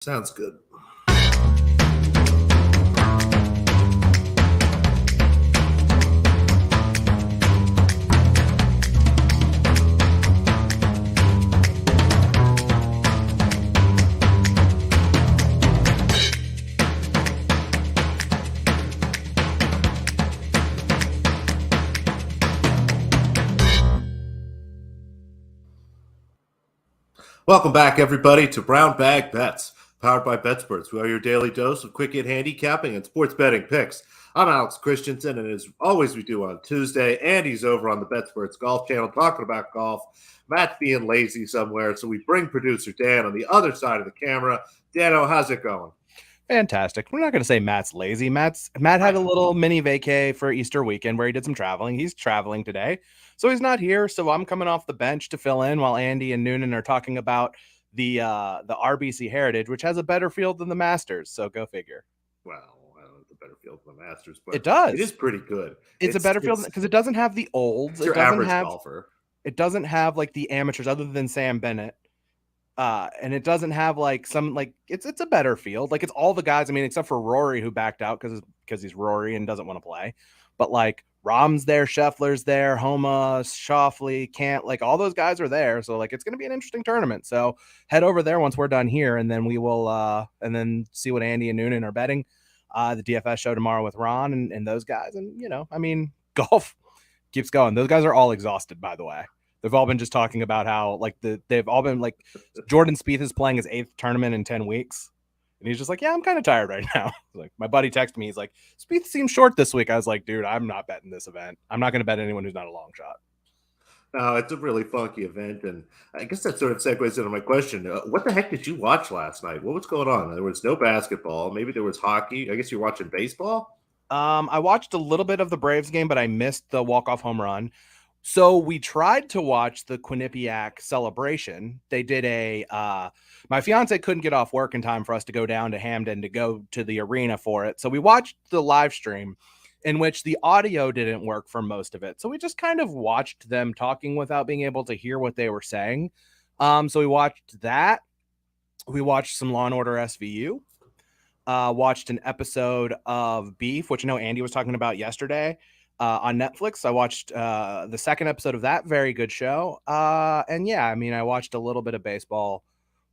Sounds good. Welcome back, everybody, to Brown Bag Bets, powered by BetSports. We are your daily dose of quick hit handicapping and sports betting picks. I'm Alex Christensen, and as always we do on Tuesday, Andy's over on the BetSports Golf Channel talking about golf. Matt's being lazy somewhere, so we bring producer Dan on the other side of the camera. Dano, how's it going? Fantastic. We're not going to say Matt's lazy. Matt had a little mini vacay for Easter weekend where he did some traveling. He's traveling today, so he's not here. So I'm coming off the bench to fill in while Andy and Noonan are talking about the RBC Heritage, which has a better field than the Masters. So go figure. Well, I don't know the better field than the Masters, but it does. It is pretty good. It's a better field because it doesn't have the olds. It's your average golfer. It doesn't have like the amateurs other than Sam Bennett. And it doesn't have like some like it's a better field. Like it's all the guys. I mean, except for Rory who backed out because he's Rory and doesn't want to play. But like Rahm's there, Scheffler's there, Homa, Schauffele, Can't, like all those guys are there. So like it's going to be an interesting tournament. So head over there once we're done here, and then we will and then see what Andy and Noonan are betting. The DFS show tomorrow with Ron and those guys. And I mean, golf keeps going. Those guys are all exhausted, by the way. They've all been just talking about how like they've all been like Jordan Spieth is playing his 8th tournament in 10 weeks. And he's just like, yeah, I'm kind of tired right now. Like my buddy texted me. He's like, Spieth seems short this week. I was like, dude, I'm not betting this event. I'm not going to bet anyone who's not a long shot. No, it's a really funky event. And I guess that sort of segues into my question. What the heck did you watch last night? What was going on? There was no basketball. Maybe there was hockey. I guess you're watching baseball. I watched a little bit of the Braves game, but I missed the walk-off home run. So we tried to watch the Quinnipiac celebration. They did my fiance couldn't get off work in time for us to go down to Hamden to go to the arena for it. So we watched the live stream in which the audio didn't work for most of it. So we just kind of watched them talking without being able to hear what they were saying. So we watched that. We watched some Law & Order SVU. Watched an episode of Beef, which I know Andy was talking about yesterday. On Netflix. I watched the second episode of that. Very good show. And yeah, I mean, I watched a little bit of baseball,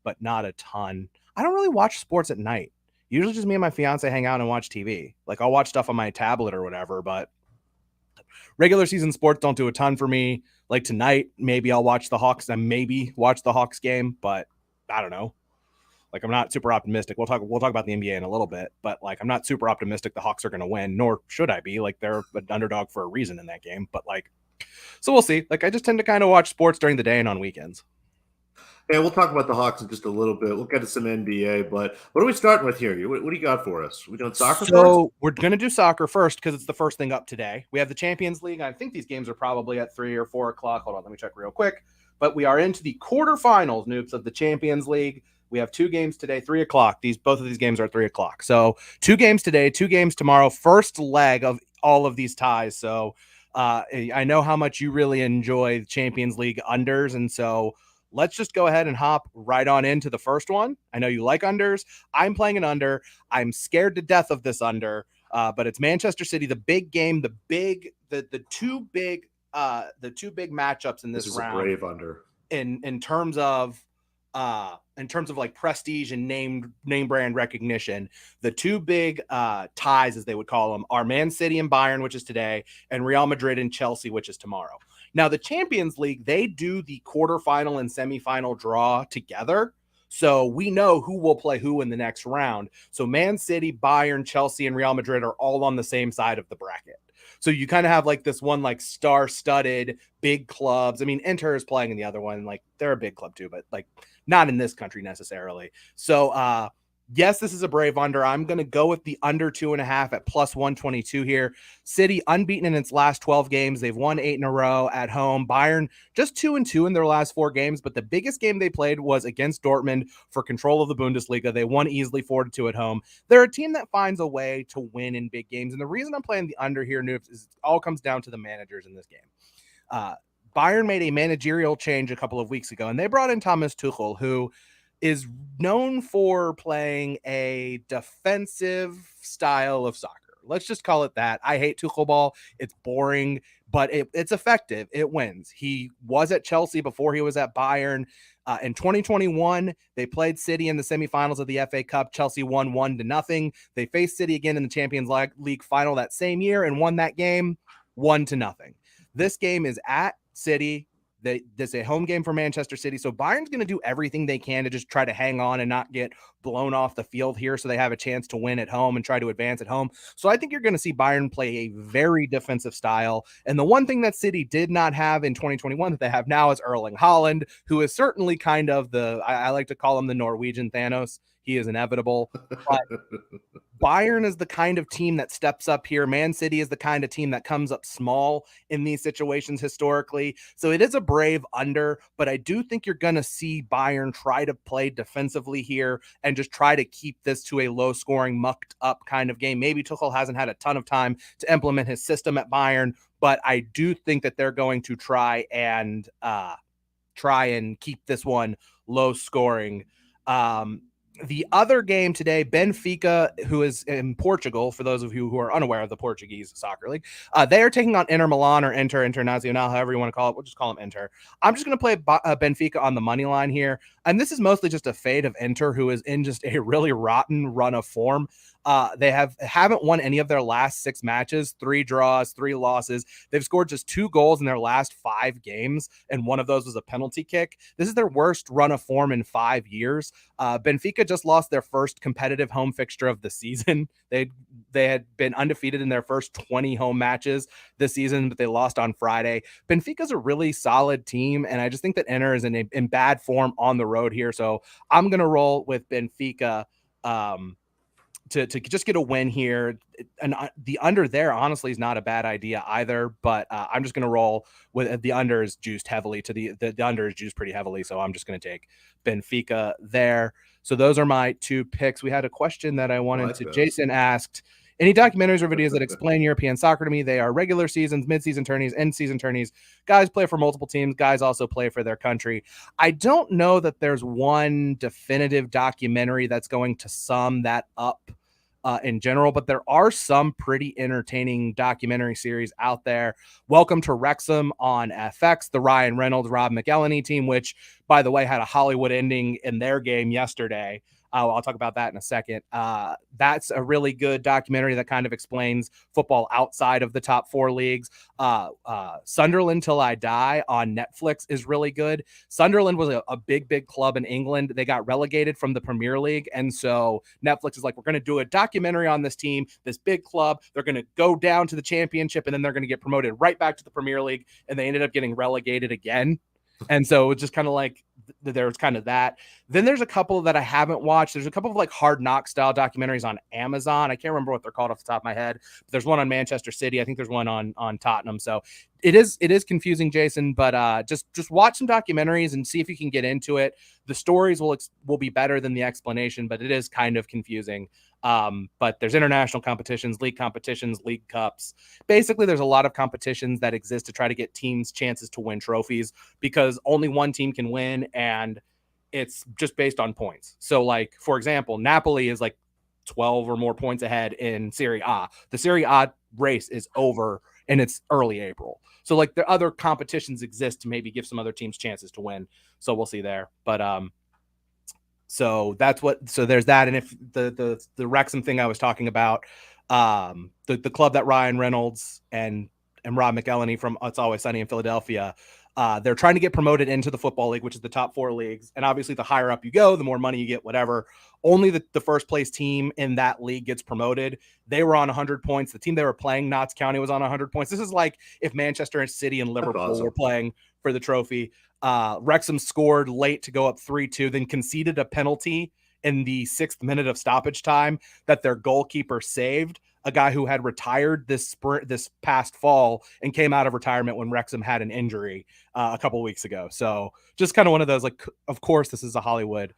but not a ton. I don't really watch sports at night. Usually just me and my fiance hang out and watch TV. Like I'll watch stuff on my tablet or whatever, but regular season sports don't do a ton for me. Like tonight, maybe I'll watch the Hawks and maybe watch the Hawks game, but I don't know. Like I'm not super optimistic. We'll talk about the NBA in a little bit, but like I'm not super optimistic the Hawks are going to win, nor should I be. Like they're an underdog for a reason in that game, but like, so we'll see. Like I just tend to kind of watch sports during the day and on weekends. Yeah, we'll talk about the Hawks in just a little bit. We'll get to some NBA, but what are we starting with here? What do you got for us? We doing soccer first? So we're going to do soccer first because it's the first thing up today. We have the Champions League. I think these games are probably at 3 or 4 o'clock. Hold on, let me check real quick. But we are into the quarterfinals, Noops, of the Champions League. We have 2 games today, 3 o'clock. Both of these games are at 3 o'clock. So 2 games today, 2 games tomorrow. First leg of all of these ties. So I know how much you really enjoy the Champions League unders. And so let's just go ahead and hop right on into the first one. I know you like unders. I'm playing an under. I'm scared to death of this under. But it's Manchester City, the big game, the two big matchups in this round. Is a brave under. In terms of like prestige and name brand recognition, the 2 big ties, as they would call them, are Man City and Bayern, which is today, and Real Madrid and Chelsea, which is tomorrow. Now, the Champions League, they do the quarterfinal and semifinal draw together. So we know who will play who in the next round. So Man City, Bayern, Chelsea, and Real Madrid are all on the same side of the bracket. So you kind of have like this one like star-studded big clubs. I mean, Inter is playing in the other one. Like they're a big club too, but like not in this country necessarily. So yes, this is a brave under. I'm going to go with the under 2.5 at plus 122 here. City unbeaten in its last 12 games. They've won 8 in a row at home. Bayern just 2-2 in their last 4 games, but the biggest game they played was against Dortmund for control of the Bundesliga. They won easily 4-2 at home. They're a team that finds a way to win in big games. And the reason I'm playing the under here, Noops, is it all comes down to the managers in this game. Bayern made a managerial change a couple of weeks ago, and they brought in Thomas Tuchel, who is known for playing a defensive style of soccer. Let's just call it that. I hate Tuchel ball. It's boring, but it's effective. It wins. He was at Chelsea before he was at Bayern. In 2021, they played City in the semifinals of the FA Cup. Chelsea won 1-0. They faced City again in the Champions League final that same year and won that game 1-0. This game is at City. This is a home game for Manchester City. So Bayern's going to do everything they can to just try to hang on and not get blown off the field here so they have a chance to win at home and try to advance at home. So I think you're going to see Bayern play a very defensive style. And the one thing that City did not have in 2021 that they have now is Erling Haaland, who is certainly kind of I like to call him the Norwegian Thanos. He is inevitable. But Bayern is the kind of team that steps up here. Man City is the kind of team that comes up small in these situations historically. So it is a brave under, but I do think you're going to see Bayern try to play defensively here and just try to keep this to a low scoring, mucked up kind of game. Maybe Tuchel hasn't had a ton of time to implement his system at Bayern, but I do think that they're going to try and keep this one low scoring. The other game today, Benfica, who is in Portugal, for those of you who are unaware of the Portuguese soccer league, they are taking on Inter Milan or Inter Internacional, however you want to call it. We'll just call them Inter. I'm just going to play Benfica on the money line here. And this is mostly just a fade of Inter, who is in just a really rotten run of form. They haven't won any of their last 6 matches, 3 draws, 3 losses. They've scored just 2 goals in their last 5 games, and one of those was a penalty kick. This is their worst run of form in 5 years. Benfica just lost their first competitive home fixture of the season. They had been undefeated in their first 20 home matches this season, but they lost on Friday. Benfica's a really solid team, and I just think that Inter is in bad form on the road here. So I'm going to roll with Benfica to just get a win here. And the under there, honestly, is not a bad idea either, but I'm just going to roll with the under is juiced heavily to the under is juiced pretty heavily. So I'm just going to take Benfica there. So those are my 2 picks. We had a question that I wanted to, Jason asked, any documentaries or videos that explain European soccer to me? They are regular seasons, mid-season tourneys, end-season tourneys. Guys play for multiple teams. Guys also play for their country. I don't know that there's one definitive documentary that's going to sum that up in general, but there are some pretty entertaining documentary series out there. Welcome to Wrexham on FX, the Ryan Reynolds, Rob McElhenney team, which, by the way, had a Hollywood ending in their game yesterday. I'll talk about that in a second. That's a really good documentary that kind of explains football outside of the top 4 leagues. Sunderland Till I Die on Netflix is really good. Sunderland was a big club in England. They got relegated from the Premier League. And so Netflix is like, we're going to do a documentary on this team, this big club. They're going to go down to the championship and then they're going to get promoted right back to the Premier League. And they ended up getting relegated again. And so it's just kind of like there's kind of that. Then there's a couple that I haven't watched. There's a couple of like Hard Knock style documentaries on Amazon. I can't remember what they're called off the top of my head. But there's one on Manchester City. I think there's one on Tottenham. So it is confusing, Jason, but just watch some documentaries and see if you can get into it. The stories will be better than the explanation, but it is kind of confusing. But there's international competitions, league cups. Basically, there's a lot of competitions that exist to try to get teams chances to win trophies because only one team can win, and it's just based on points. So, like, for example, Napoli is like 12 or more points ahead in Serie A. The Serie A race is over, and it's early April. So, like, the other competitions exist to maybe give some other teams chances to win. So we'll see there. But so there's that. And if the Wrexham thing I was talking about, the club that Ryan Reynolds and Rob McElhenney from It's Always Sunny in Philadelphia, they're trying to get promoted into the football league, which is the top 4 leagues. And obviously the higher up you go, the more money you get, whatever. Only the first place team in that league gets promoted. They were on 100 points. The team they were playing, Notts County, was on 100 points. This is like if Manchester City and Liverpool were playing for the trophy. Wrexham scored late to go up 3-2, then conceded a penalty in the 6th minute of stoppage time that their goalkeeper saved, a guy who had retired this past fall and came out of retirement when Wrexham had an injury a couple weeks ago. So just kind of one of those, like, of course, this is a Hollywood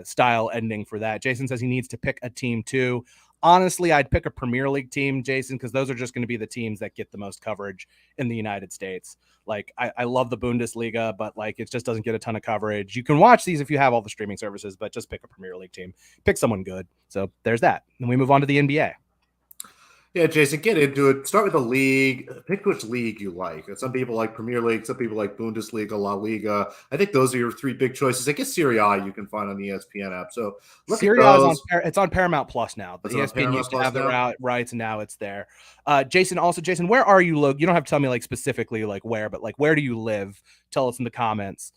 style ending for that. Jason says he needs to pick a team too. honestly, I'd pick a Premier League team, Jason, because those are just going to be the teams that get the most coverage in the United States. Like, I love the Bundesliga, but like it just doesn't get a ton of coverage. You can watch these if you have all the streaming services, but just pick a Premier League team. Pick someone good. So there's that. And we move on to the NBA. Yeah, Jason, get into it. Start with the league. Pick which league you like. Some people like Premier League. Some people like Bundesliga, La Liga. I think those are your three big choices. I guess Serie A you can find on the ESPN app. So look Serie at A those. it's on Paramount Plus now. The ESPN used to have the rights, and now it's there. Jason, where are you? You don't have to tell me like specifically like where, but like where do you live? Tell us in the comments.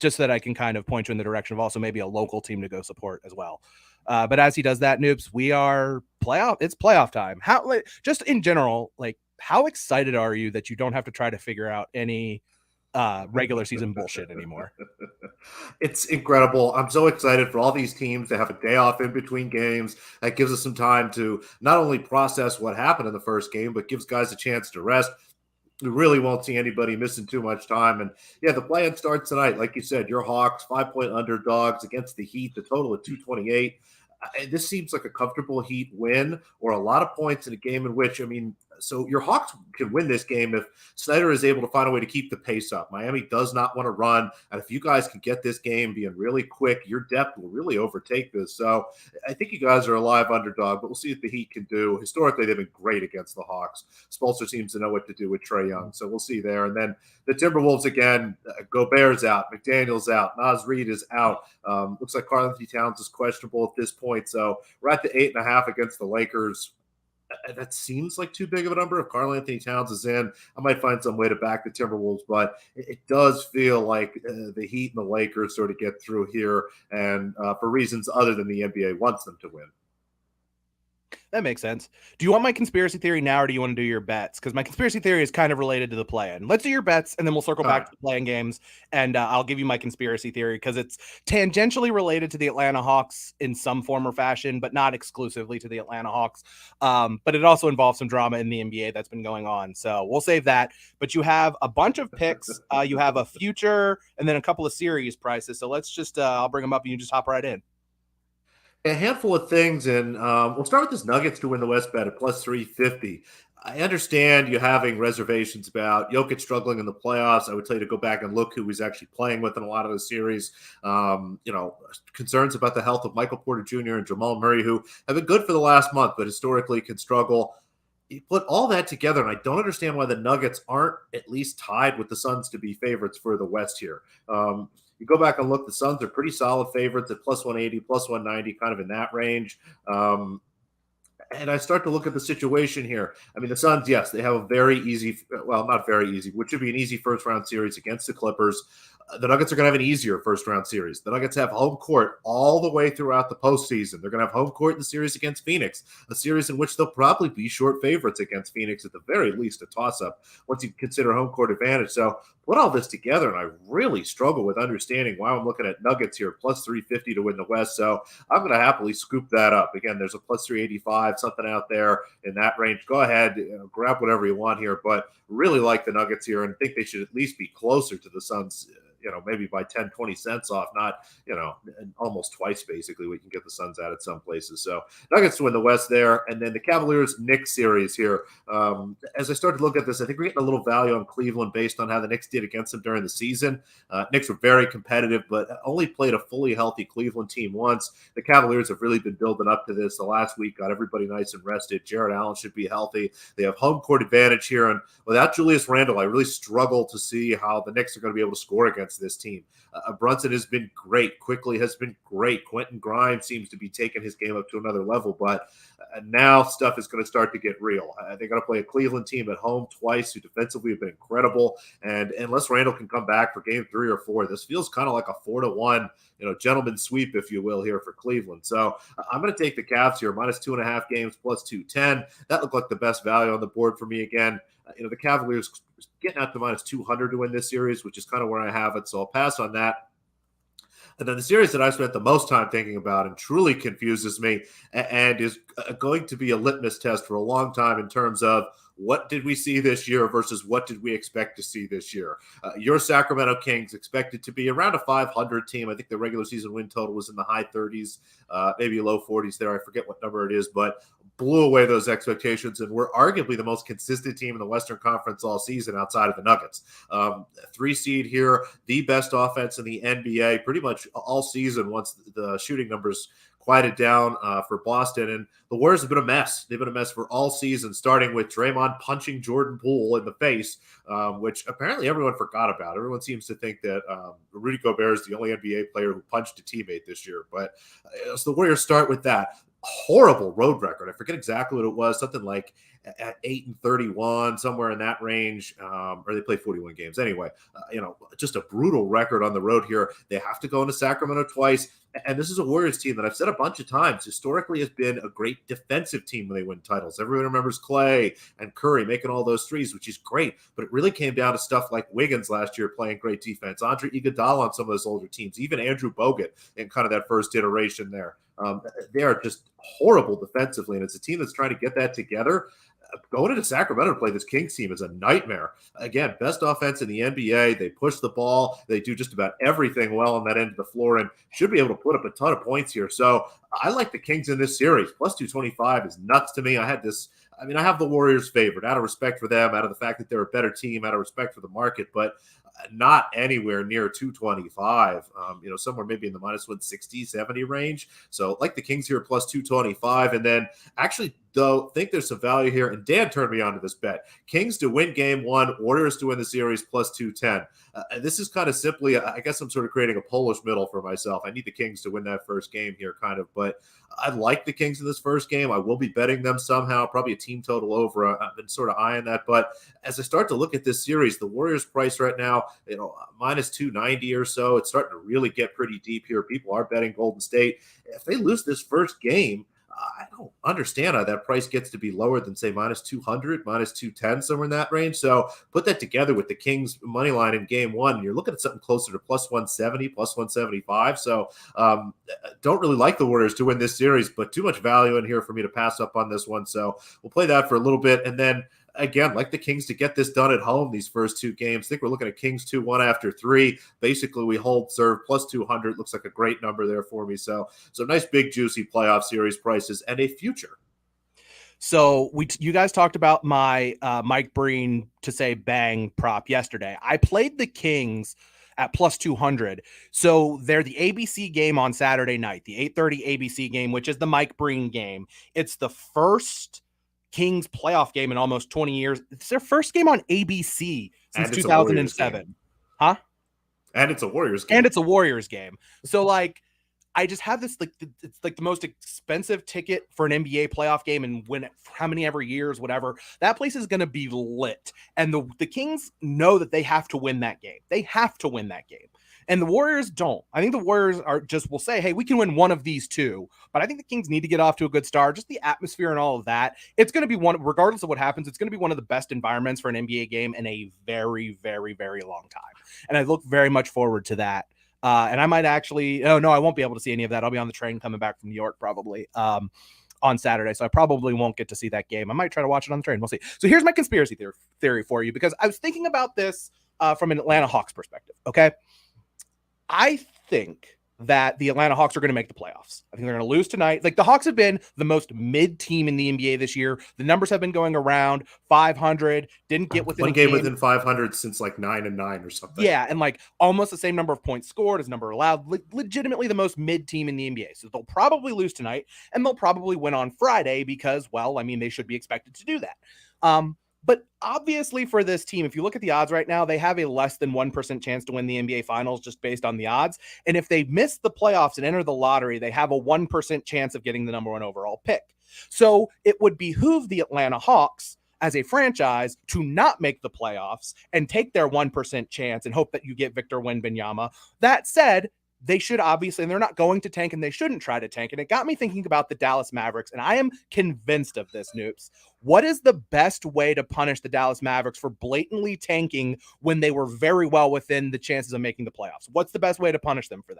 Just so that I can kind of point you in the direction of also maybe a local team to go support as well. But as he does that, Noops, we are playoff. It's playoff time. How, like, just in general, like, how excited are you that you don't have to try to figure out any regular season bullshit anymore? It's incredible. I'm so excited for all these teams to have a day off in between games. That gives us some time to not only process what happened in the first game, but gives guys a chance to rest. We really won't see anybody missing too much time. And yeah, the play-in starts tonight. Like you said, your Hawks, 5-point underdogs against the Heat, the total of 228. This seems like a comfortable Heat win or a lot of points in a game in which, I mean, so your Hawks can win this game if Snyder is able to find a way to keep the pace up. Miami does not want to run. And if you guys can get this game being really quick, your depth will really overtake this. So I think you guys are a live underdog, but we'll see what the Heat can do. Historically, they've been great against the Hawks. Spoelstra seems to know what to do with Trae Young. So we'll see there. And then the Timberwolves again, Gobert's out, McDaniel's out, Naz Reid is out. Looks like Karl-Anthony Towns is questionable at this point. So we're at the 8.5 against the Lakers. That seems like too big of a number. If Karl-Anthony Towns is in, I might find some way to back the Timberwolves, but it does feel like the Heat and the Lakers sort of get through here, and for reasons other than the NBA wants them to win. That makes sense. Do you want my conspiracy theory now, or do you want to do your bets? Because my conspiracy theory is kind of related to the play-in. Let's do your bets, and then we'll circle back to the play-in games, and I'll give you my conspiracy theory because it's tangentially related to the Atlanta Hawks in some form or fashion, but not exclusively to the Atlanta Hawks. But it also involves some drama in the NBA that's been going on. So we'll save that. But you have a bunch of picks. You have a future, and then a couple of series prices. So let's just I'll bring them up, and you just hop right in. A handful of things, and we'll start with this Nuggets to win the West bet at plus 350. I understand you having reservations about Jokic struggling in the playoffs. I would tell you to go back and look who he's actually playing with in a lot of the series. Concerns about the health of Michael Porter Jr. and Jamal Murray, who have been good for the last month, but historically can struggle. You put all that together, and I don't understand why the Nuggets aren't at least tied with the Suns to be favorites for the West here. You go back and look, the Suns are pretty solid favorites at plus 180, plus 190, kind of in that range. And I start to look at the situation here. I mean, the Suns, yes, they have a very easy, well, not very easy, which should be an easy first-round series against the Clippers. The Nuggets are going to have an easier first-round series. The Nuggets have home court all the way throughout the postseason. They're going to have home court in the series against Phoenix, a series in which they'll probably be short favorites against Phoenix, at the very least a toss-up, once you consider home court advantage. So put all this together, and I really struggle with understanding why I'm looking at Nuggets here, plus 350 to win the West. So I'm going to happily scoop that up. Again, there's a plus 385, something out there in that range. Go ahead, grab whatever you want here, but really like the Nuggets here and think they should at least be closer to the Suns, maybe by 10, 20 cents off, not, almost twice basically what you can get the Suns at some places. So Nuggets to win the West there. And then the Cavaliers-Knicks series here. As I start to look at this, I think we're getting a little value on Cleveland based on how the Knicks did against them during the season. Knicks were very competitive, but only played a fully healthy Cleveland team once. The Cavaliers have really been building up to this. The last week got everybody nice and rested. Jared Allen should be healthy. They have home court advantage here. And without Julius Randle, I really struggle to see how the Knicks are going to be able to score against this team. Brunson has been great. Quickly has been great. Quentin Grimes seems to be taking his game up to another level, but now stuff is going to start to get real. They're going to play a Cleveland team at home twice who defensively have been incredible, and unless Randall can come back for game 3 or 4, this feels kind of like a 4-1, gentleman's sweep, if you will, here for Cleveland. So I'm going to take the Cavs here, minus 2.5 games, plus 210. That looked like the best value on the board for me again. The Cavaliers getting out to minus 200 to win this series, which is kind of where I have it. So I'll pass on that. And then the series that I spent the most time thinking about and truly confuses me and is going to be a litmus test for a long time in terms of what did we see this year versus what did we expect to see this year? Your Sacramento Kings expected to be around a 500 team. I think the regular season win total was in the high 30s, maybe low 40s there. I forget what number it is, but blew away those expectations and were arguably the most consistent team in the Western Conference all season outside of the Nuggets. 3 seed here, the best offense in the NBA pretty much all season once the shooting numbers quieted down for Boston. And the Warriors have been a mess. They've been a mess for all season, starting with Draymond punching Jordan Poole in the face, which apparently everyone forgot about. Everyone seems to think that Rudy Gobert is the only NBA player who punched a teammate this year. But so the Warriors start with that horrible road record. I forget exactly what it was, something like at 8-31, somewhere in that range, or they played 41 games. Anyway, just a brutal record on the road here. They have to go into Sacramento twice. And this is a Warriors team that I've said a bunch of times historically has been a great defensive team when they win titles. Everyone remembers Clay and Curry making all those threes, which is great. But it really came down to stuff like Wiggins last year playing great defense, Andre Iguodala on some of those older teams, even Andrew Bogut in kind of that first iteration there. They are just horrible defensively, and it's a team that's trying to get that together. Going into Sacramento to play this Kings team is a nightmare. Again, best offense in the NBA. They push the ball. They do just about everything well on that end of the floor and should be able to put up a ton of points here. So I like the Kings in this series. Plus 225 is nuts to me. I have the Warriors favored out of respect for them, out of the fact that they're a better team, out of respect for the market, but not anywhere near 225, somewhere maybe in the minus 160, 70 range. So like the Kings here plus 225. And then actually, though, think there's some value here. And Dan turned me on to this bet. Kings to win game 1, Warriors to win the series plus 210. This is kind of simply, I guess I'm sort of creating a Polish middle for myself. I need the Kings to win that first game here kind of, but I like the Kings in this first game. I will be betting them somehow, probably a team total over. I've been sort of eyeing that. But as I start to look at this series, the Warriors price right now, minus 290 or so. It's starting to really get pretty deep here. People are betting Golden State. If they lose this first game, I don't understand how that price gets to be lower than, say, minus 200, minus 210, somewhere in that range. So put that together with the Kings money line in game 1, and you're looking at something closer to plus 170, plus 175. So don't really like the Warriors to win this series, but too much value in here for me to pass up on this one. So we'll play that for a little bit. And then again, like the Kings to get this done at home, these first 2 games. I think we're looking at Kings 2-1 after 3. Basically, we hold serve plus 200. Looks like a great number there for me. So nice, big, juicy playoff series prices and a future. So you guys talked about my Mike Breen to say bang prop yesterday. I played the Kings at plus 200. So they're the ABC game on Saturday night, the 8:30 ABC game, which is the Mike Breen game. It's the first Kings playoff game in almost 20 years. It's their first game on ABC since 2007. Huh? And it's a Warriors game. And it's a Warriors game. So I just have this, it's like the most expensive ticket for an NBA playoff game and win how many ever years, whatever. That place is going to be lit. And the Kings know that they have to win that game. They have to win that game. And the Warriors don't. I think the Warriors will say, hey, we can win one of these 2. But I think the Kings need to get off to a good start. Just the atmosphere and all of that. It's going to be regardless of what happens, it's going to be one of the best environments for an NBA game in a very, very, very long time. And I look very much forward to that. And I might actually, I won't be able to see any of that. I'll be on the train coming back from New York probably on Saturday. So I probably won't get to see that game. I might try to watch it on the train. We'll see. So here's my conspiracy theory for you, because I was thinking about this from an Atlanta Hawks perspective. Okay. I think that the Atlanta Hawks are going to make the playoffs. I think they're going to lose tonight. Like, the Hawks have been the most mid team in the NBA this year. The numbers have been going around 500, didn't get within one game within 500 since 9-9 or something. Yeah. And almost the same number of points scored as number allowed, legitimately the most mid team in the NBA. So they'll probably lose tonight and they'll probably win on Friday because, they should be expected to do that. But obviously for this team, if you look at the odds right now, they have a less than 1% chance to win the NBA Finals just based on the odds. And if they miss the playoffs and enter the lottery, they have a 1% chance of getting the number 1 overall pick. So it would behoove the Atlanta Hawks as a franchise to not make the playoffs and take their 1% chance and hope that you get Victor Wembanyama. That said, they should obviously, and they're not going to tank, and they shouldn't try to tank. And it got me thinking about the Dallas Mavericks, and I am convinced of this, Noops. What is the best way to punish the Dallas Mavericks for blatantly tanking when they were very well within the chances of making the playoffs? What's the best way to punish them for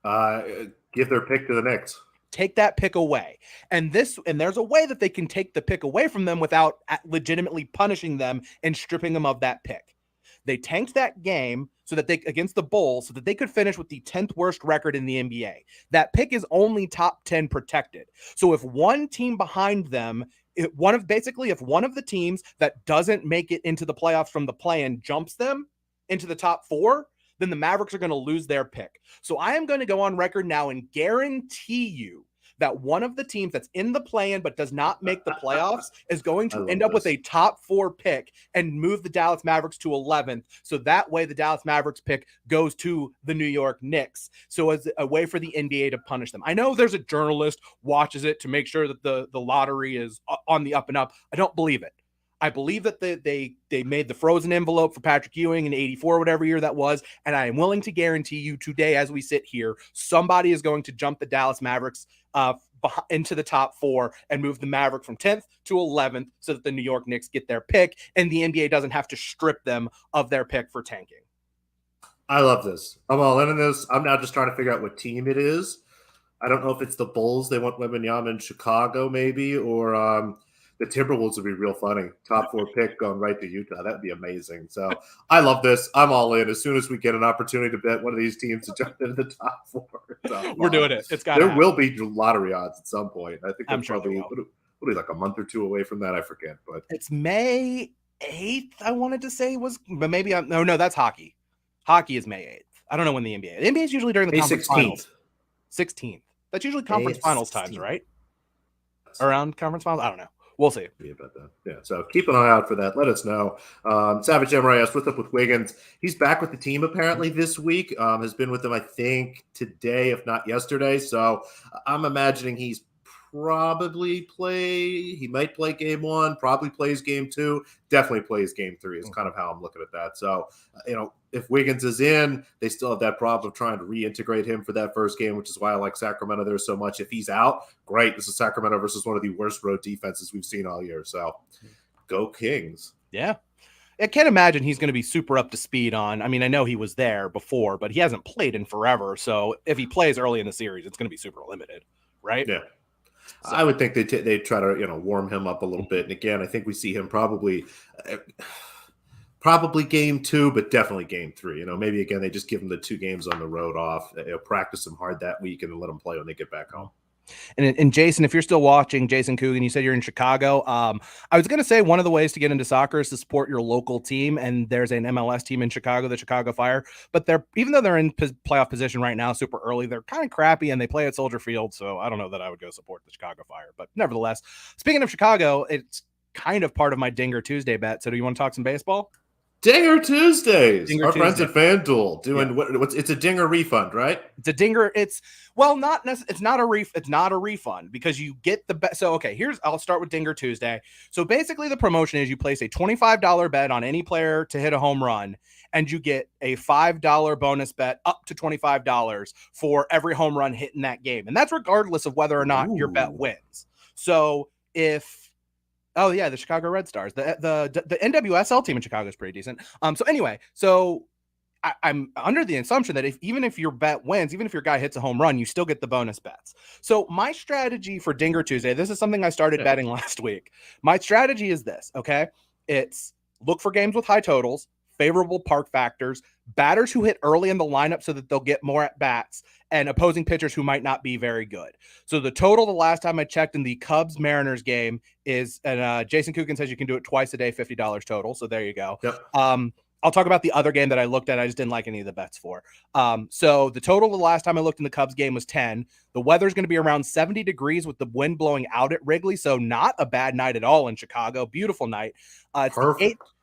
that? Give their pick to the Knicks. take that pick away. And there's a way that they can take the pick away from them without legitimately punishing them and stripping them of that pick. They tanked that game so that against the Bulls so that they could finish with the 10th worst record in the NBA. That pick is only top 10 protected. So if one team behind them, if one of the teams that doesn't make it into the playoffs from the play-in jumps them into the top 4, then the Mavericks are going to lose their pick. So I am going to go on record now and guarantee you that one of the teams that's in the play-in but does not make the playoffs is going to end up with a top 4 pick and move the Dallas Mavericks to 11th. So that way the Dallas Mavericks pick goes to the New York Knicks. So as a way for the NBA to punish them. I know there's a journalist watches it to make sure that the lottery is on the up and up. I don't believe it. I believe that they made the frozen envelope for Patrick Ewing in 84, whatever year that was. And I am willing to guarantee you today, as we sit here, somebody is going to jump the Dallas Mavericks into the top 4 and move the Maverick from 10th to 11th so that the New York Knicks get their pick and the NBA doesn't have to strip them of their pick for tanking. I love this. I'm all in on this. I'm now just trying to figure out what team it is. I don't know if it's the Bulls. They want Wembanyama in Chicago maybe, or the Timberwolves would be real funny. Top 4 pick going right to Utah. That'd be amazing. So I love this. I'm all in. As soon as we get an opportunity to bet one of these teams to jump into the top 4. So, we're doing it. It's got there will be lottery odds at some point. I think I'm sure probably what is like a month or 2 away from that. I forget, but it's May 8th. I wanted to say was, but maybe no, that's hockey. Hockey is May 8th. I don't know when the NBA. The NBA is usually during the May conference 16th. finals. 16th. That's usually conference finals times, right? Around conference finals. I don't know. We'll see. About that. Yeah, so keep an eye out for that. Let us know. Savage Emery asked, what's up with Wiggins? He's back with the team apparently this week. Has been with them, I think, today, if not yesterday. So I'm imagining he might play game 1, probably plays game 2, definitely plays game 3 is kind of how I'm looking at that. So, if Wiggins is in, they still have that problem of trying to reintegrate him for that first game, which is why I like Sacramento there so much. If he's out, great. This is Sacramento versus one of the worst road defenses we've seen all year. So go Kings. Yeah. I can't imagine he's going to be super up to speed on. I mean, I know he was there before, but he hasn't played in forever. So if he plays early in the series, it's going to be super limited, right? Yeah. So. I would think they try to warm him up a little bit. And again, I think we see him probably game 2, but definitely game 3. Maybe again they just give him the 2 games on the road off. Practice him hard that week and then let him play when they get back home. And Jason, if you're still watching, Jason Coogan, you said you're in Chicago. I was going to say one of the ways to get into soccer is to support your local team, and there's an MLS team in Chicago, the Chicago Fire. But even though they're in playoff position right now, super early, they're kind of crappy, and they play at Soldier Field. So I don't know that I would go support the Chicago Fire. But nevertheless, speaking of Chicago, it's kind of part of my Dinger Tuesday bet. So do you want to talk some baseball? Dinger Tuesdays. Friends at FanDuel doing what's it's a Dinger refund, right? It's a Dinger. It's not a refund because you get the bet. So okay, I'll start with Dinger Tuesday. So basically the promotion is you place a $25 bet on any player to hit a home run and you get a $5 bonus bet up to $25 for every home run hit in that game. And that's regardless of whether or not your bet wins. So oh yeah, the Chicago Red Stars. The NWSL team in Chicago is pretty decent. I'm under the assumption that even if your bet wins, even if your guy hits a home run, you still get the bonus bets. So my strategy for Dinger Tuesday, this is something I started betting last week. My strategy is this, okay? It's look for games with high totals, favorable park factors, batters who hit early in the lineup so that they'll get more at bats, and opposing pitchers who might not be very good. So the total the last time I checked in the Cubs-Mariners game is, and Jason Coogan says you can do it twice a day, $50 total. So there you go. Yep. I'll talk about the other game that I looked at. I just didn't like any of the bets for. So the total the last time I looked in the Cubs game was 10. The weather's going to be around 70 degrees with the wind blowing out at Wrigley. So not a bad night at all in Chicago. Beautiful night. It's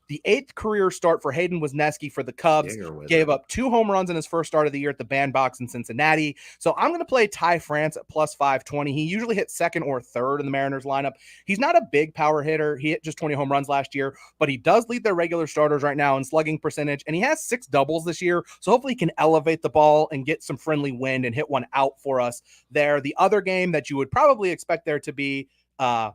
the eighth career start for Hayden Wesneski for the Cubs. Gave up 2 home runs in his first start of the year at the Bandbox in Cincinnati. So I'm going to play Ty France at plus 520. He usually hits second or third in the Mariners lineup. He's not a big power hitter. He hit just 20 home runs last year, but he does lead their regular starters right now in slugging percentage, and he has 6 doubles this year. So hopefully he can elevate the ball and get some friendly wind and hit one out for us there. The other game that you would probably expect there to be a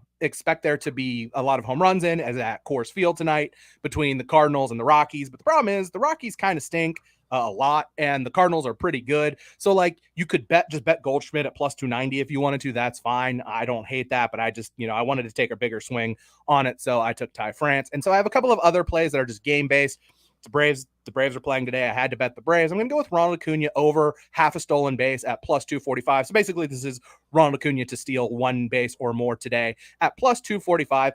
lot of home runs in as at Coors Field tonight between the Cardinals and the Rockies. But the problem is the Rockies kind of stink. a lot, and the Cardinals are pretty good. So like you could just bet Goldschmidt at plus 290 if you wanted to. That's fine. I don't hate that, but I just, I wanted to take a bigger swing on it. So I took Ty France. And so I have a couple of other plays that are just game based. The Braves are playing today. I had to bet the Braves. I'm going to go with Ronald Acuna over half a stolen base at plus 245. So basically this is Ronald Acuna to steal one base or more today at plus 245.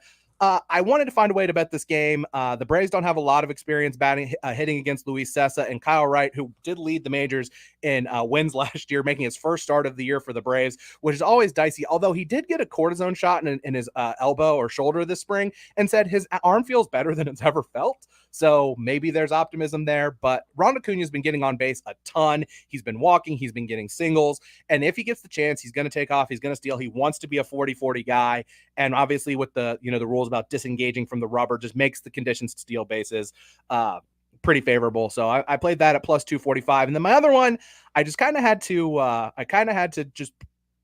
I wanted to find a way to bet this game. The Braves don't have a lot of experience hitting against Luis Sessa and Kyle Wright, who did lead the majors in wins last year, making his first start of the year for the Braves, which is always dicey. Although he did get a cortisone shot in his elbow or shoulder this spring and said his arm feels better than it's ever felt. So maybe there's optimism there, but Ron Acuna has been getting on base a ton. He's been walking, he's been getting singles, and if he gets the chance, he's going to take off, he's going to steal. He wants to be a 40-40 guy, and obviously with the, the rules about disengaging from the rubber just makes the conditions to steal bases pretty favorable. So I played that at plus 245. And then my other one, I just kind of had to just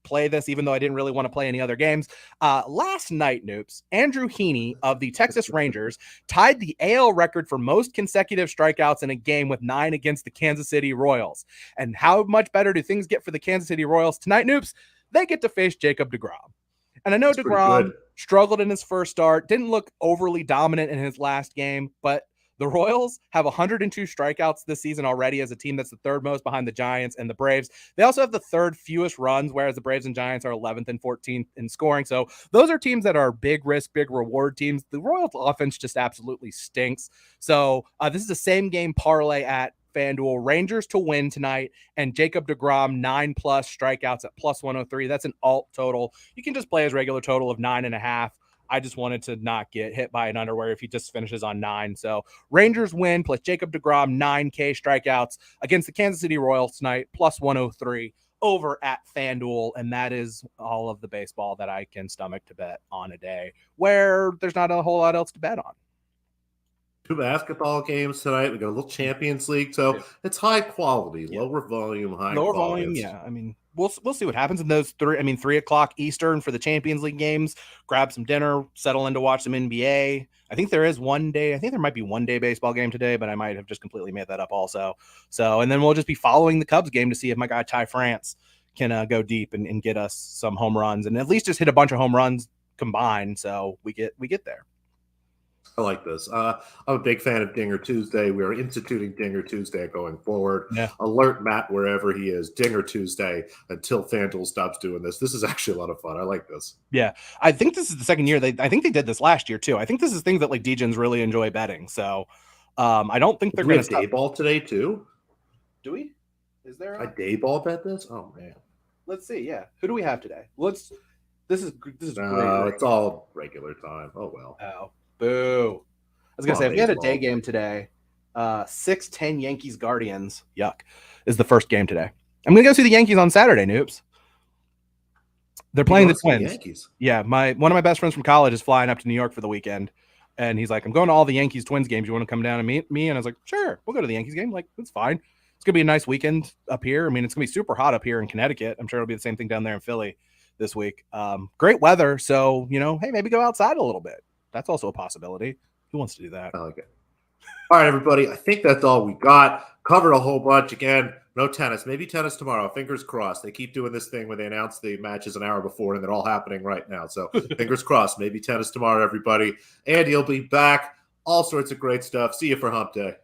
play this, even though I didn't really want to play any other games. Last night, Noops, Andrew Heaney of the Texas Rangers tied the AL record for most consecutive strikeouts in a game with 9 against the Kansas City Royals. And how much better do things get for the Kansas City Royals tonight, Noops? They get to face Jacob deGrom. And I know deGrom struggled in his first start, didn't look overly dominant in his last game, but the Royals have 102 strikeouts this season already as a team that's the third most behind the Giants and the Braves. They also have the third fewest runs, whereas the Braves and Giants are 11th and 14th in scoring. So those are teams that are big risk, big reward teams. The Royals offense just absolutely stinks. So this is the same game parlay at FanDuel. Rangers to win tonight and Jacob deGrom 9+ strikeouts at plus 103. That's an alt total. You can just play his regular total of 9.5. I just wanted to not get hit by an underwear if he just finishes on 9. So Rangers win plus Jacob deGrom 9K strikeouts against the Kansas City Royals tonight, plus 103 over at FanDuel. And that is all of the baseball that I can stomach to bet on a day where there's not a whole lot else to bet on. 2 basketball games tonight. We got a little Champions League, so it's high quality, lower volume, lower volume. Yeah, I mean, we'll see what happens in those 3 o'clock Eastern for the Champions League games. Grab some dinner, settle in to watch some NBA. I think there might be one day baseball game today, but I might have just completely made that up also. So, and then we'll just be following the Cubs game to see if my guy Ty France can go deep and get us some home runs, and at least just hit a bunch of home runs combined. So we get there. I like this. I'm a big fan of Dinger Tuesday. We are instituting Dinger Tuesday going forward. Yeah. Alert Matt wherever he is. Dinger Tuesday until FanDuel stops doing this. This is actually a lot of fun. I like this. Yeah, I think this is the second year. I think they did this last year too. I think this is things that like DJs really enjoy betting. So I don't think they're going to day ball today too. Do we? Is there a day ball bet this? Oh man. Let's see. Yeah, who do we have today? This is great. It's all regular time. Oh well. Oh. Boo. I was going to say, if we had a day game today, 6:10 Yankees Guardians, yuck, is the first game today. I'm going to go see the Yankees on Saturday, Noops. They're playing the Twins. Yankees. Yeah, one of my best friends from college is flying up to New York for the weekend, and he's like, I'm going to all the Yankees Twins games. You want to come down and meet me? And I was like, sure, we'll go to the Yankees game. Like, it's fine. It's going to be a nice weekend up here. I mean, it's going to be super hot up here in Connecticut. I'm sure it'll be the same thing down there in Philly this week. Great weather, so, hey, maybe go outside a little bit. That's also a possibility. Who wants to do that? I like it. All right, everybody. I think that's all we got. Covered a whole bunch. Again, no tennis. Maybe tennis tomorrow. Fingers crossed. They keep doing this thing where they announce the matches an hour before, and they're all happening right now. So fingers crossed. Maybe tennis tomorrow, everybody. Andy will be back. All sorts of great stuff. See you for Hump Day.